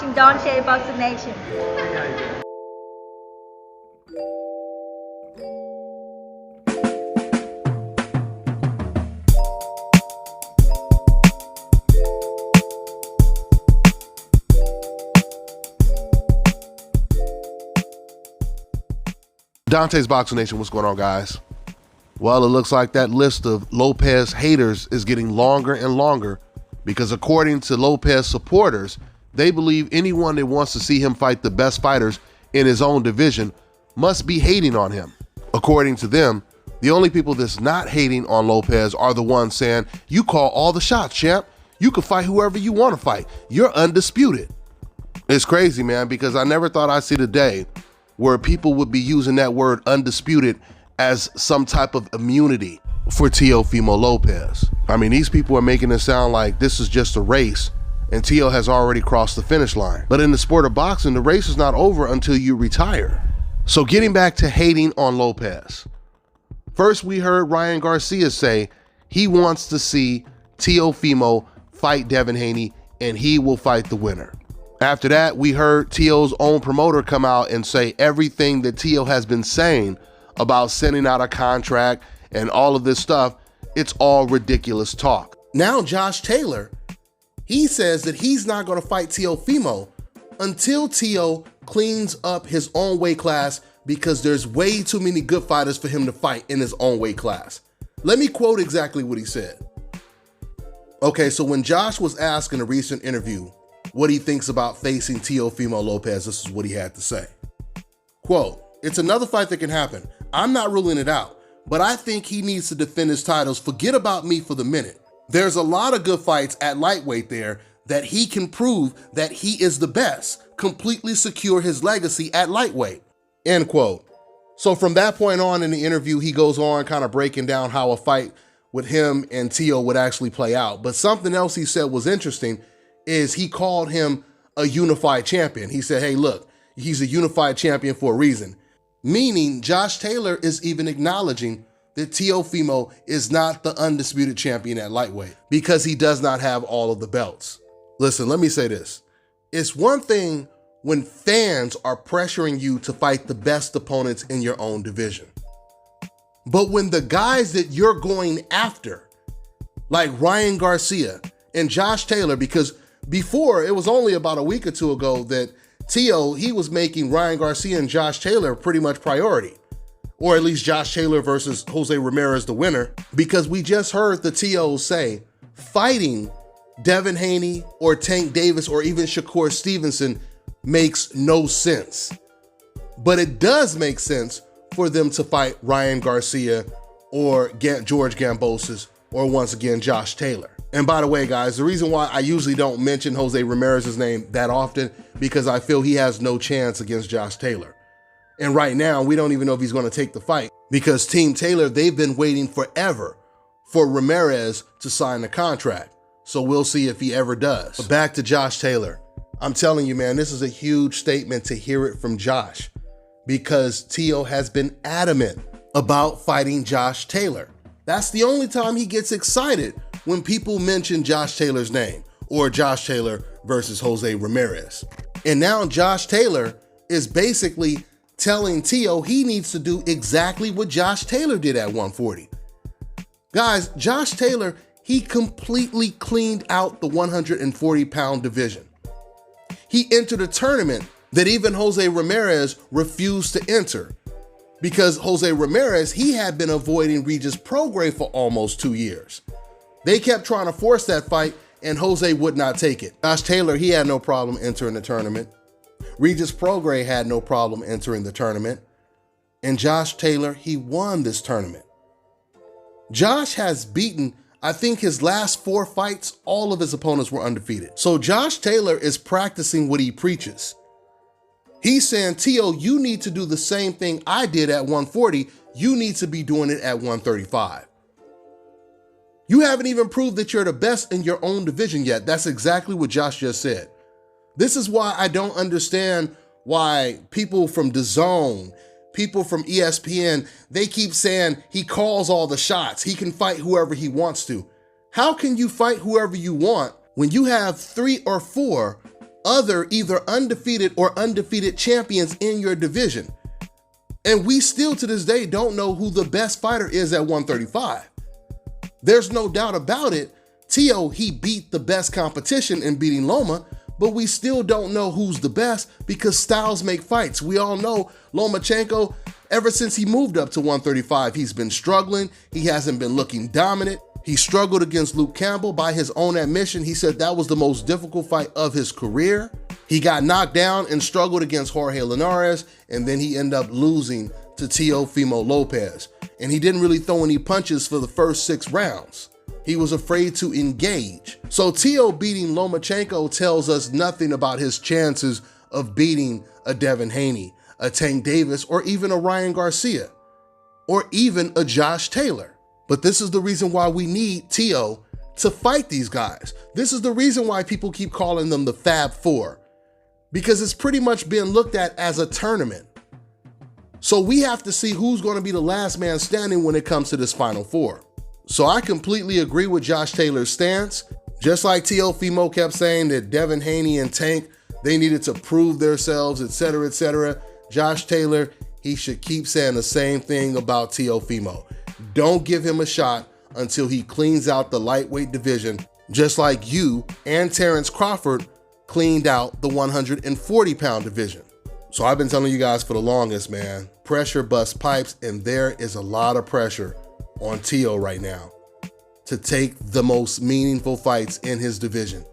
watching Dante Boxing Nation. Dante's Boxing Nation, what's going on, guys? Well, it looks like that list of Lopez haters is getting longer and longer because according to Lopez supporters, they believe anyone that wants to see him fight the best fighters in his own division must be hating on him. According to them, the only people that's not hating on Lopez are the ones saying, you call all the shots, champ. You can fight whoever you want to fight. You're undisputed. It's crazy, man, because I never thought I'd see the day where people would be using that word undisputed as some type of immunity for Teofimo Lopez. I mean, these people are making it sound like this is just a race and Teo has already crossed the finish line. But in the sport of boxing, the race is not over until you retire. So getting back to hating on Lopez. First, we heard Ryan Garcia say he wants to see Teofimo fight Devin Haney and he will fight the winner. After that, we heard Teo's own promoter come out and say everything that Teo has been saying about sending out a contract and all of this stuff, it's all ridiculous talk. Now Josh Taylor, he says that he's not going to fight Teofimo until Teo cleans up his own weight class because there's way too many good fighters for him to fight in his own weight class. Let me quote exactly what he said. Okay, so when Josh was asked in a recent interview what he thinks about facing Teofimo Lopez, this is what he had to say. Quote, "It's another fight that can happen. I'm not ruling it out, but I think he needs to defend his titles. Forget about me for the minute. There's a lot of good fights at lightweight there that he can prove that he is the best, completely secure his legacy at lightweight." End quote. So from that point on in the interview, he goes on kind of breaking down how a fight with him and Teo would actually play out. But something else he said was interesting is he called him a unified champion. He said, hey, look, he's a unified champion for a reason. Meaning Josh Taylor is even acknowledging that Teofimo is not the undisputed champion at lightweight because he does not have all of the belts. Listen, let me say this. It's one thing when fans are pressuring you to fight the best opponents in your own division. But when the guys that you're going after, like Ryan Garcia and Josh Taylor, because before, it was only about a week or two ago that Teo, he was making Ryan Garcia and Josh Taylor pretty much priority, or at least Josh Taylor versus Jose Ramirez, the winner, because we just heard the Teo say fighting Devin Haney or Tank Davis or even Shakur Stevenson makes no sense. But it does make sense for them to fight Ryan Garcia or George Gambosis or once again, Josh Taylor. And by the way, guys, the reason why I usually don't mention Jose Ramirez's name that often, because I feel he has no chance against Josh Taylor. And right now, we don't even know if he's going to take the fight because Team Taylor, they've been waiting forever for Ramirez to sign the contract. So we'll see if he ever does. But back to Josh Taylor. I'm telling you, man, this is a huge statement to hear it from Josh because Teo has been adamant about fighting Josh Taylor. That's the only time he gets excited when people mention Josh Taylor's name or Josh Taylor versus Jose Ramirez. And now Josh Taylor is basically telling Teo he needs to do exactly what Josh Taylor did at 140. Guys, Josh Taylor, he completely cleaned out the 140-pound division. He entered a tournament that even Jose Ramirez refused to enter because Jose Ramirez, he had been avoiding Regis Prograis for almost 2 years. They kept trying to force that fight and Jose would not take it. Josh Taylor, he had no problem entering the tournament. Regis Prograis had no problem entering the tournament. And Josh Taylor, he won this tournament. Josh has beaten, I think his last 4 fights, all of his opponents were undefeated. So Josh Taylor is practicing what he preaches. He's saying, Teo, you need to do the same thing I did at 140. You need to be doing it at 135. You haven't even proved that you're the best in your own division yet. That's exactly what Josh just said. This is why I don't understand why people from DAZN, people from ESPN, they keep saying he calls all the shots. He can fight whoever he wants to. How can you fight whoever you want when you have 3 or 4 other either undefeated or undefeated champions in your division. And we still to this day don't know who the best fighter is at 135. There's no doubt about it. Teo, he beat the best competition in beating Loma, but we still don't know who's the best because styles make fights. We all know Lomachenko, ever since he moved up to 135, he's been struggling. He hasn't been looking dominant. He struggled against Luke Campbell. By his own admission, he said that was the most difficult fight of his career. He got knocked down and struggled against Jorge Linares, and then he ended up losing to Teofimo Lopez. And he didn't really throw any punches for the first 6 rounds. He was afraid to engage. So Teo beating Lomachenko tells us nothing about his chances of beating a Devin Haney, a Tank Davis, or even a Ryan Garcia, or even a Josh Taylor. But this is the reason why we need Teo to fight these guys. This is the reason why people keep calling them the Fab Four, because it's pretty much being looked at as a tournament. So we have to see who's going to be the last man standing when it comes to this Final Four. So I completely agree with Josh Taylor's stance. Just like Teofimo kept saying that Devin Haney and Tank, they needed to prove themselves, etc., etc. Josh Taylor, he should keep saying the same thing about Teofimo. Don't give him a shot until he cleans out the lightweight division, just like you and Terrence Crawford cleaned out the 140-pound division. So I've been telling you guys for the longest, man, pressure busts pipes, and there is a lot of pressure on Teo right now to take the most meaningful fights in his division,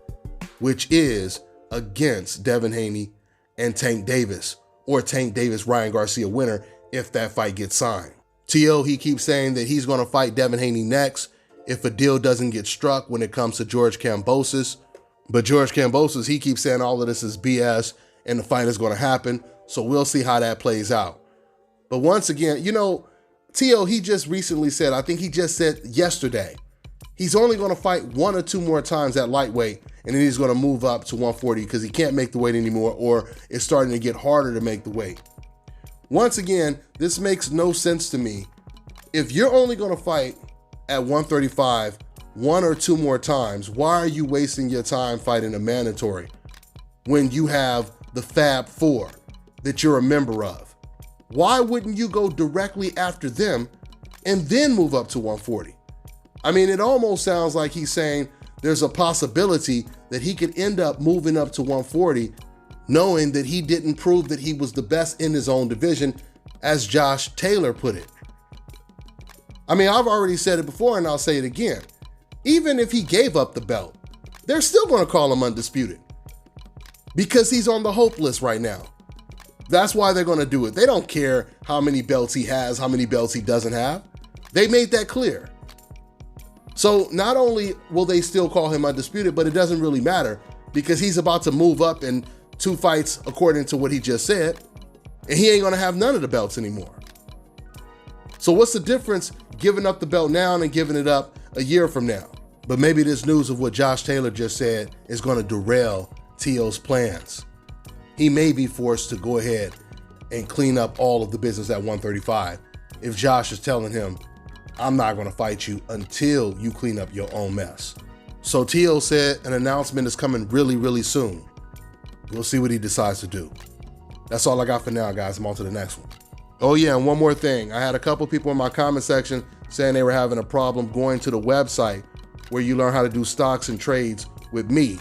which is against Devin Haney and Tank Davis, or Tank Davis Ryan Garcia winner if that fight gets signed. Teo, he keeps saying that he's going to fight Devin Haney next if a deal doesn't get struck when it comes to George Kambosos. But George Kambosos, he keeps saying all of this is BS and the fight is going to happen. So we'll see how that plays out. But once again, you know, Teo, he just recently said, I think he just said yesterday, he's only going to fight 1 or 2 more times at lightweight, and then he's going to move up to 140 because he can't make the weight anymore, or it's starting to get harder to make the weight. Once again, this makes no sense to me. If you're only going to fight at 135 1 or 2 more times, why are you wasting your time fighting a mandatory when you have the Fab Four that you're a member of? Why wouldn't you go directly after them and then move up to 140? I mean, it almost sounds like he's saying there's a possibility that he could end up moving up to 140, knowing that he didn't prove that he was the best in his own division, as Josh Taylor put it. I mean, I've already said it before and I'll say it again. Even if he gave up the belt, they're still going to call him undisputed because he's on the hope list right now. That's why they're going to do it. They don't care how many belts he has, how many belts he doesn't have. They made that clear. So not only will they still call him undisputed, but it doesn't really matter because he's about to move up in 2 fights according to what he just said, and he ain't going to have none of the belts anymore. So what's the difference giving up the belt now and giving it up a year from now? But maybe this news of what Josh Taylor just said is going to derail Teo's plans. He may be forced to go ahead and clean up all of the business at 135 if Josh is telling him, I'm not going to fight you until you clean up your own mess. So Teo said an announcement is coming really, really soon. We'll see what he decides to do. That's all I got for now, guys. I'm on to the next one. Oh yeah, and one more thing. I had a couple people in my comment section saying they were having a problem going to the website where you learn how to do stocks and trades with me.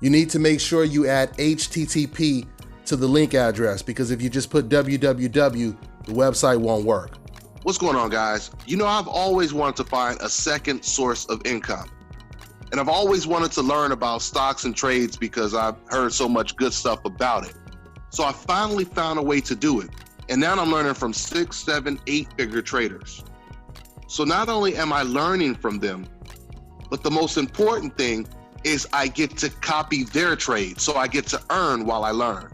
You need to make sure you add HTTP to the link address, because if you just put www, the website won't work. What's going on, guys? You know, I've always wanted to find a second source of income. And I've always wanted to learn about stocks and trades because I've heard so much good stuff about it. So I finally found a way to do it. And now I'm learning from 6, 7, 8-figure traders. So not only am I learning from them, but the most important thing is I get to copy their trade. So I get to earn while I learn.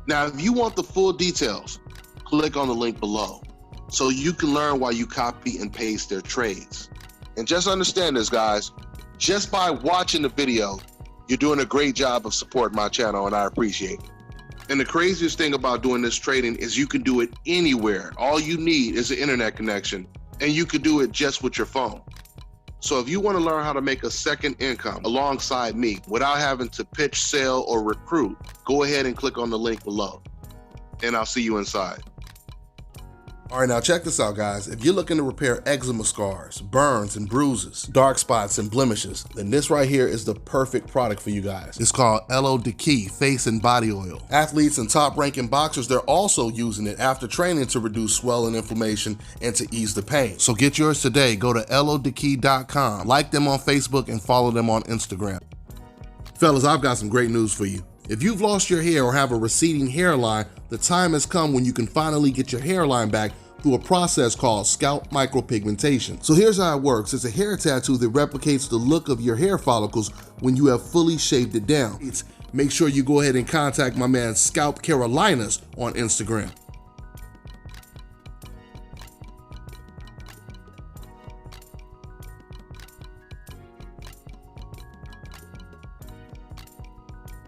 Now, if you want the full details, click on the link below so you can learn while you copy and paste their trades. And just understand this, guys, just by watching the video, you're doing a great job of supporting my channel, and I appreciate it. And the craziest thing about doing this trading is you can do it anywhere. All you need is an internet connection, and you can do it just with your phone. So if you want to learn how to make a second income alongside me without having to pitch, sell, or recruit, go ahead and click on the link below, and I'll see you inside. All right, now check this out, guys. If you're looking to repair eczema scars, burns and bruises, dark spots and blemishes, then this right here is the perfect product for you guys. It's called Elo Deki Face and Body Oil. Athletes and top-ranking boxers, they're also using it after training to reduce swelling, inflammation, and to ease the pain. So get yours today. Go to elodeki.com, like them on Facebook, and follow them on Instagram. Fellas, I've got some great news for you. If you've lost your hair or have a receding hairline, the time has come when you can finally get your hairline back through a process called scalp micropigmentation. So here's how it works. It's a hair tattoo that replicates the look of your hair follicles when you have fully shaved it down. Make sure you go ahead and contact my man Scalp Carolinas on Instagram.